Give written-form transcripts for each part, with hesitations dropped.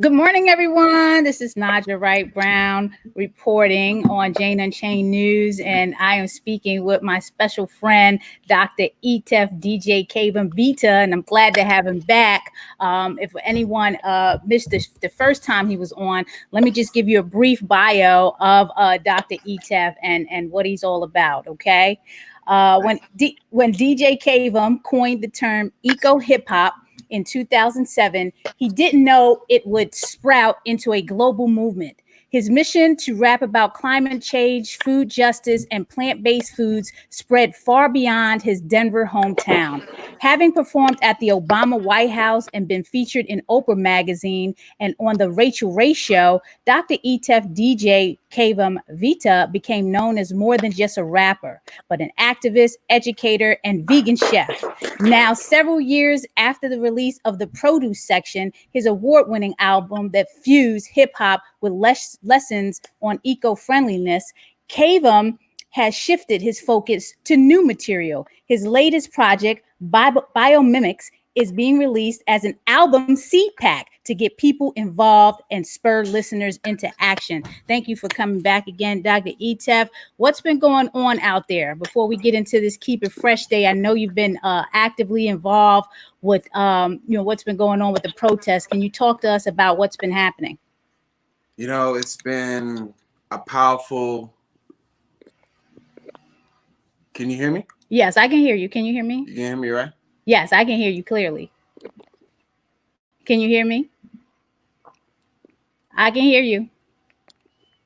Good morning, everyone. This is Naijha Wright-Brown reporting on Jane Unchained News, and I am speaking with my special friend, Dr. Ietef DJ Cavem Vita, and I'm glad to have him back. If anyone missed the first time he was on, let me just give you a brief bio of Dr. Ietef and what he's all about, okay? When DJ Cavem coined the term eco hip hop in 2007, he didn't know it would sprout into a global movement. His mission to rap about climate change, food justice, and plant based foods spread far beyond his Denver hometown. Having performed at the Obama White House and been featured in Oprah magazine and on the Rachel Ray show, Dr. Ietef DJ Cavem Vita became known as more than just a rapper, but an activist, educator, and vegan chef. Now, several years after the release of the produce section, his award winning album that fused hip hop with lessons on eco friendliness, Cavem has shifted his focus to new material. His latest project, Biomimics, is being released as an album seed pack to get people involved and spur listeners into action. Thank you for coming back again, Dr. Ietef. What's been going on out there before we get into this Keep It Fresh Day? I know you've been actively involved with what's been going on with the protests. Can you talk to us about what's been happening? It's been a powerful. Can you hear me? Yes, I can hear you. Can you hear me? You can hear me, right? Yes, I can hear you clearly. Can you hear me? I can hear you.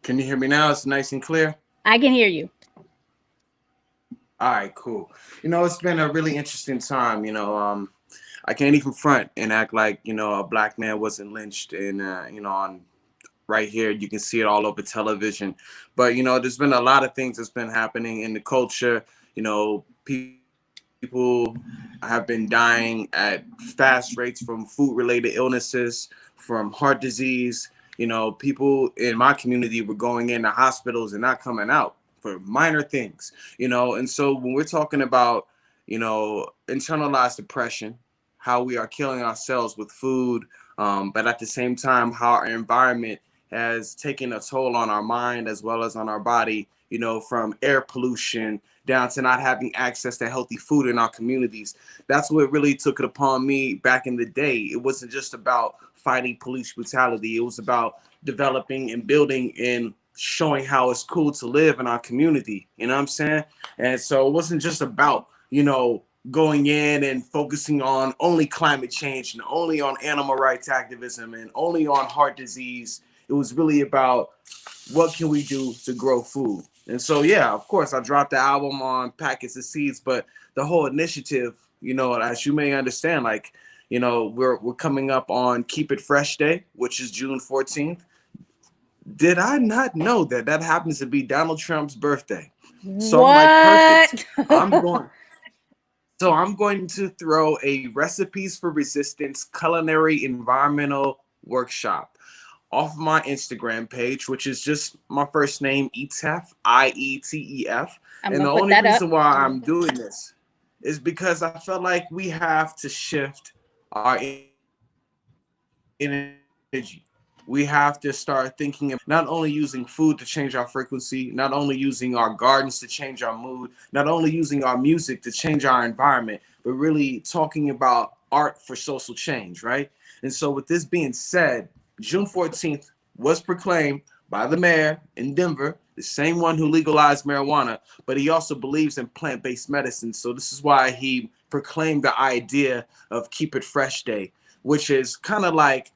Can you hear me now? It's nice and clear. I can hear you. All right, cool. It's been a really interesting time. I can't even front and act like a black man wasn't lynched, and on right here you can see it all over television. But there's been a lot of things that's been happening in the culture. People have been dying at fast rates from food-related illnesses, from heart disease. People in my community were going into hospitals and not coming out for minor things. And so when we're talking about, internalized depression, how we are killing ourselves with food, but at the same time, how our environment has taken a toll on our mind as well as on our body, from air pollution down to not having access to healthy food in our communities. That's what really took it upon me back in the day. It wasn't just about fighting police brutality. It was about developing and building and showing how it's cool to live in our community. You know what I'm saying? And so it wasn't just about, going in and focusing on only climate change and only on animal rights activism and only on heart disease. It was really about what can we do to grow food. And so, yeah, of course, I dropped the album on Packets of Seeds, but the whole initiative, as you may understand, we're coming up on Keep It Fresh Day, which is June 14th. Did I not know that happens to be Donald Trump's birthday? So what? I'm like, perfect. I'm going to throw a Recipes for Resistance culinary environmental workshop off my Instagram page, which is just my first name, Ietef, Ietef. And the only reason why I'm doing this is because I felt like we have to shift our energy. We have to start thinking of not only using food to change our frequency, not only using our gardens to change our mood, not only using our music to change our environment, but really talking about art for social change, right? And so with this being said, June 14th was proclaimed by the mayor in Denver, the same one who legalized marijuana, but he also believes in plant-based medicine. So this is why he proclaimed the idea of Keep It Fresh Day, which is kind of like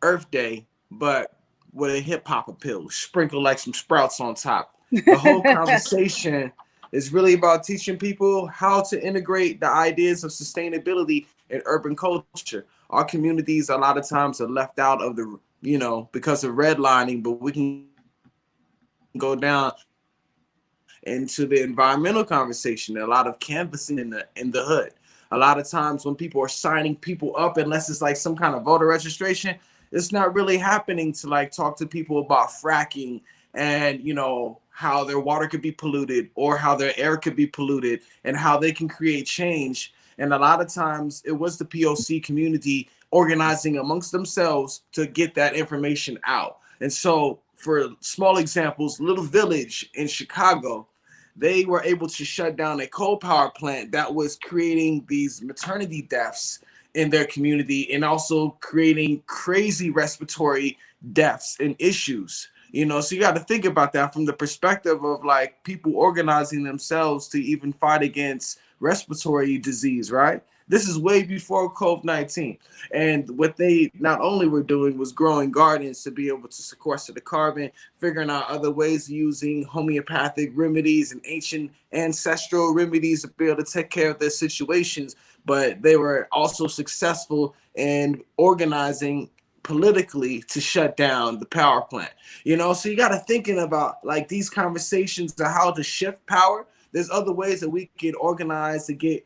Earth Day, but with a hip hop appeal, sprinkle like some sprouts on top. The whole conversation is really about teaching people how to integrate the ideas of sustainability in urban culture. Our communities a lot of times are left out of the, because of redlining, but we can go down into the environmental conversation. A lot of canvassing in the hood. A lot of times when people are signing people up, unless it's like some kind of voter registration, it's not really happening to like talk to people about fracking and how their water could be polluted or how their air could be polluted and how they can create change. And a lot of times it was the POC community organizing amongst themselves to get that information out. And so, for small examples, Little Village in Chicago, they were able to shut down a coal power plant that was creating these maternity deaths in their community and also creating crazy respiratory deaths and issues. So you got to think about that from the perspective of like people organizing themselves to even fight against respiratory disease, right? This is way before COVID-19. And what they not only were doing was growing gardens to be able to sequester the carbon, figuring out other ways of using homeopathic remedies and ancient ancestral remedies to be able to take care of their situations. But they were also successful in organizing politically to shut down the power plant. So you got to thinking about like these conversations of how to shift power. There's other ways that we can organize to get,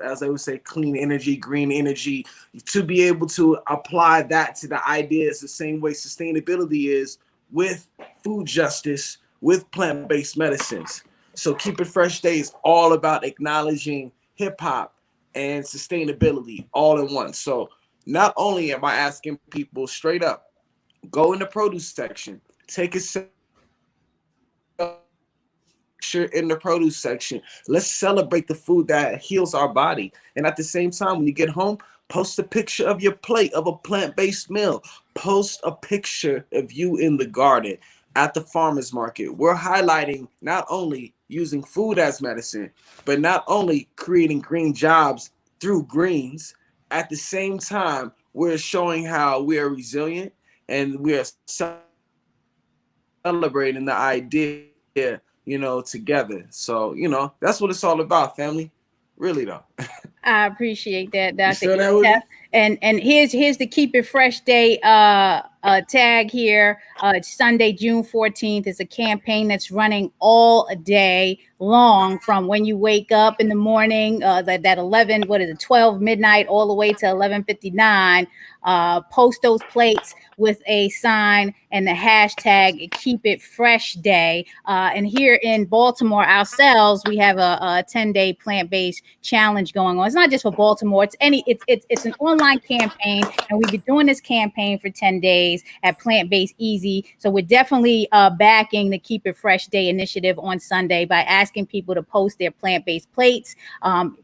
as I would say, clean energy, green energy, to be able to apply that to the ideas the same way sustainability is with food justice, with plant-based medicines. So Keep It Fresh Day is all about acknowledging hip hop and sustainability all in one. So not only am I asking people straight up, go in the produce section, take a in the produce section. Let's celebrate the food that heals our body. And at the same time, when you get home, post a picture of your plate of a plant-based meal. Post a picture of you in the garden at the farmer's market. We're highlighting not only using food as medicine, but not only creating green jobs through greens. At the same time, we're showing how we are resilient and we are celebrating the idea, together. So, that's what it's all about, family. Really, though. I appreciate that, Dr. Ietef. And here's the Keep It Fresh Day tag here. It's Sunday, June 14th. It's a campaign that's running all day long from when you wake up in the morning, that 12 midnight all the way to 11:59. Post those plates with a sign and the hashtag Keep It Fresh Day. And here in Baltimore ourselves, we have a 10-day plant-based challenge going on. It's not just for Baltimore. It's an online campaign, and we've been doing this campaign for 10 days at Plant Based Easy. So we're definitely backing the Keep It Fresh Day initiative on Sunday by asking people to post their plant-based plates.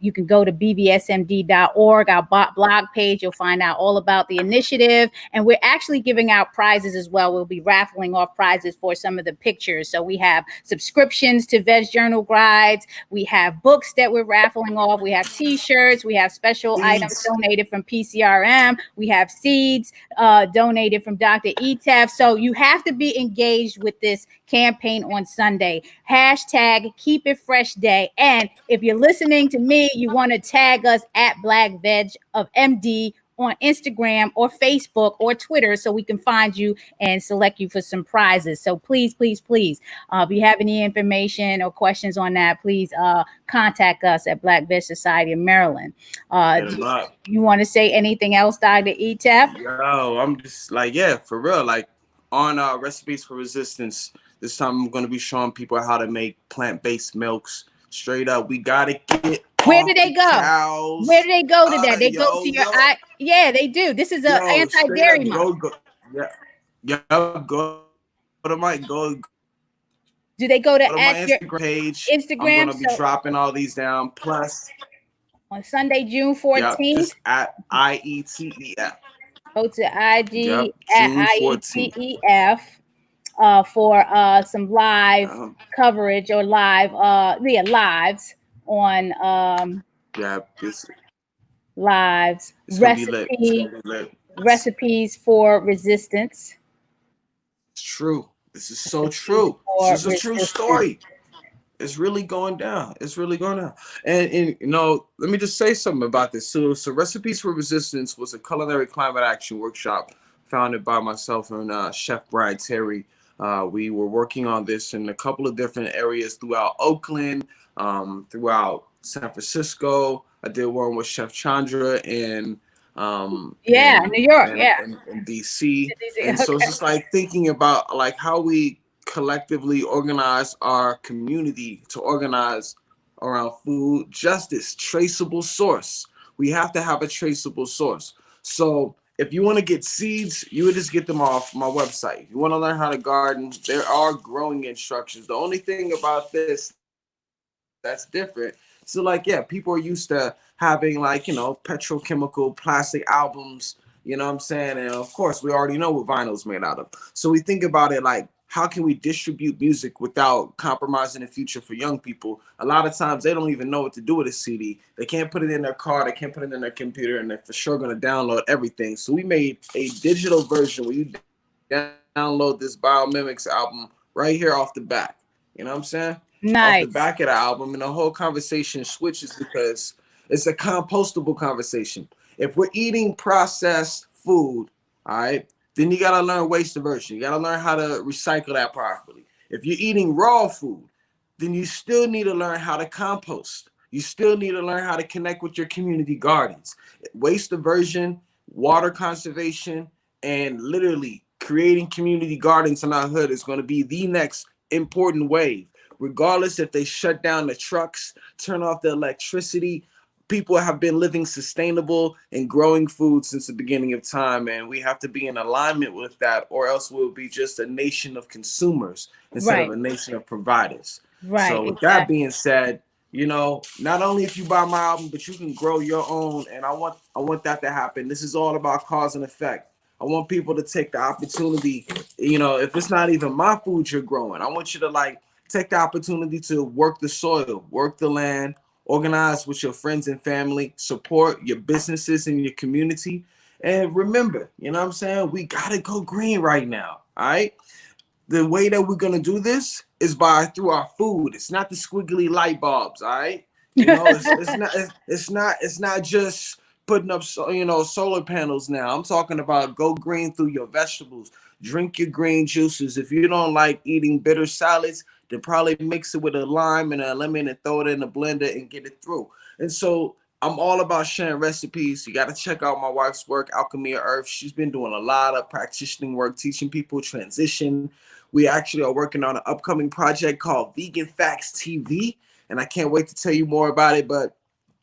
You can go to bbsmd.org, our blog page. You'll find out all about the initiative, and we're actually giving out prizes as well. We'll be raffling off prizes for some of the pictures. So we have subscriptions to Veg Journal Guides. We have books that we're raffling off. We have t-shirts. We have special items donated from PCRM. We have seeds donated from Dr. Ietef. So you have to be engaged with this campaign on Sunday. Hashtag Keep It Fresh Day. And if you're listening to me, you want to tag us at Black Veg of MD on Instagram or Facebook or Twitter so we can find you and select you for some prizes. So please, please, please, if you have any information or questions on that, please contact us at Black Veg Society of Maryland. You want to say anything else, Dr. Ietef? Yo, I'm just like, yeah, for real. Like on Recipes for Resistance, this time I'm going to be showing people how to make plant-based milks. Straight up, we got to get Where do they go? Cows. Where do they go to that? They go to your eye. Yeah, they do. This is an anti-dairy month. Go to my Do they go to my Instagram page? Instagram. I'm gonna be dropping all these down. Plus on Sunday, June 14th, just at IETEF. Go to IG at IETEF for some live coverage or lives on lives recipes for resistance. It's true. This is so true. This is a true story. It's really going down. It's really going down. And let me just say something about this. So Recipes for Resistance was a culinary climate action workshop founded by myself and Chef Brian Terry. We were working on this in a couple of different areas throughout Oakland, throughout San Francisco. I did one with Chef Chandra in New York, in DC. And so it's just like thinking about like how we collectively organize our community to organize around food justice, traceable source. We have to have a traceable source. So if you want to get seeds, you would just get them off my website. If you want to learn how to garden, there are growing instructions. The only thing about this that's different. So like, yeah, people are used to having like, petrochemical plastic albums, you know what I'm saying? And of course, we already know what vinyl's made out of. So we think about it like, how can we distribute music without compromising the future for young people? A lot of times they don't even know what to do with a CD. They can't put it in their car, they can't put it in their computer, and they're for sure going to download everything. So we made a digital version where you download this Biomimics album right here off the back. You know what I'm saying? Off the Nice. back of the album, and the whole conversation switches because it's a compostable conversation. If we're eating processed food, all right, then you gotta learn waste diversion. You gotta learn how to recycle that properly. If you're eating raw food, then you still need to learn how to compost. You still need to learn how to connect with your community gardens. Waste diversion, water conservation, and literally creating community gardens in our hood is going to be the next important wave. Regardless if they shut down the trucks, turn off the electricity, people have been living sustainable and growing food since the beginning of time, and we have to be in alignment with that, or else we'll be just a nation of consumers instead of a nation of providers. Right. So with that Exactly. being said, not only if you buy my album, but you can grow your own, and I want that to happen. This is all about cause and effect. I want people to take the opportunity, if it's not even my food you're growing, I want you to take the opportunity to work the soil, work the land, organize with your friends and family, support your businesses and your community. And remember, you know what I'm saying? We got to go green right now. All right. The way that we're going to do this is through our food. It's not the squiggly light bulbs. All right. It's not just putting up, solar panels now. I'm talking about go green through your vegetables. Drink your green juices. If you don't like eating bitter salads, then probably mix it with a lime and a lemon and throw it in the blender and get it through. And so I'm all about sharing recipes. You got to check out my wife's work, Alchemy of Earth. She's been doing a lot of practicing work, teaching people transition. We actually are working on an upcoming project called Vegan Facts TV, and I can't wait to tell you more about it. But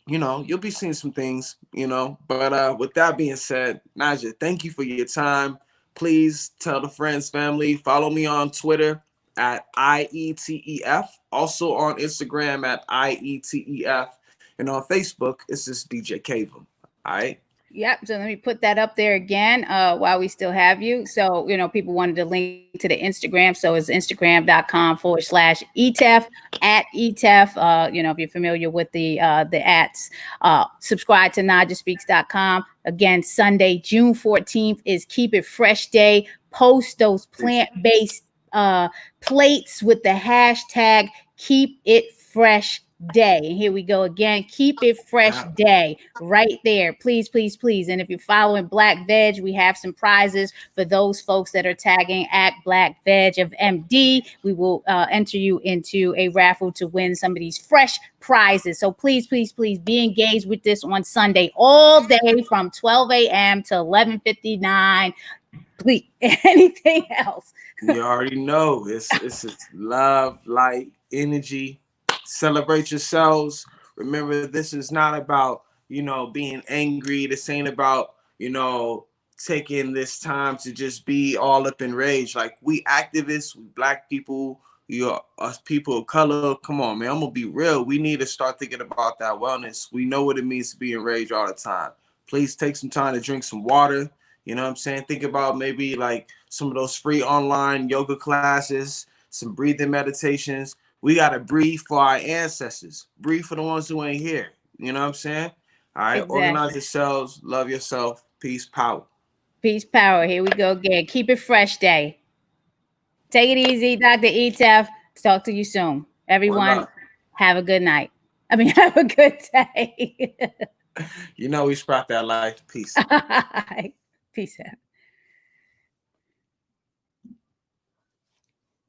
you'll be seeing some things. But with that being said, Naijha, thank you for your time. Please tell the friends, family. Follow me on Twitter at IETEF. Also on Instagram at IETEF. And on Facebook, it's just DJ Cavem. All right. Yep. So let me put that up there again while we still have you. So, people wanted to link to the Instagram. So it's Instagram.com/Ietef at Ietef. If you're familiar with the ats, subscribe to NaijhaSpeaks.com. Again, Sunday, June 14th is Keep It Fresh Day. Post those plant-based plates with the hashtag Keep It Fresh Day. And here we go again. Keep It Fresh Day right there. Please, please, please. And if you're following Black Veg, we have some prizes for those folks that are tagging at Black Veg of MD. We will enter you into a raffle to win some of these fresh prizes. So please, please, please be engaged with this on Sunday all day from 12 a.m. to 11:59. Please, anything else? You already know it's love, light, energy. Celebrate yourselves. Remember, this is not about being angry. This ain't about taking this time to just be all up in rage. Like, we activists, we Black people, us people of color. Come on, man. I'm gonna be real. We need to start thinking about that wellness. We know what it means to be enraged all the time. Please take some time to drink some water. You know what I'm saying? Think about maybe like some of those free online yoga classes, some breathing meditations. We got to breathe for our ancestors. Breathe for the ones who ain't here. You know what I'm saying? All right. Exactly. Organize yourselves. Love yourself. Peace, power. Peace, power. Here we go again. Keep It Fresh Day. Take it easy, Dr. Ietef. Talk to you soon. Everyone, have a good night. Have a good day. We sprout that life. Peace. Peace out.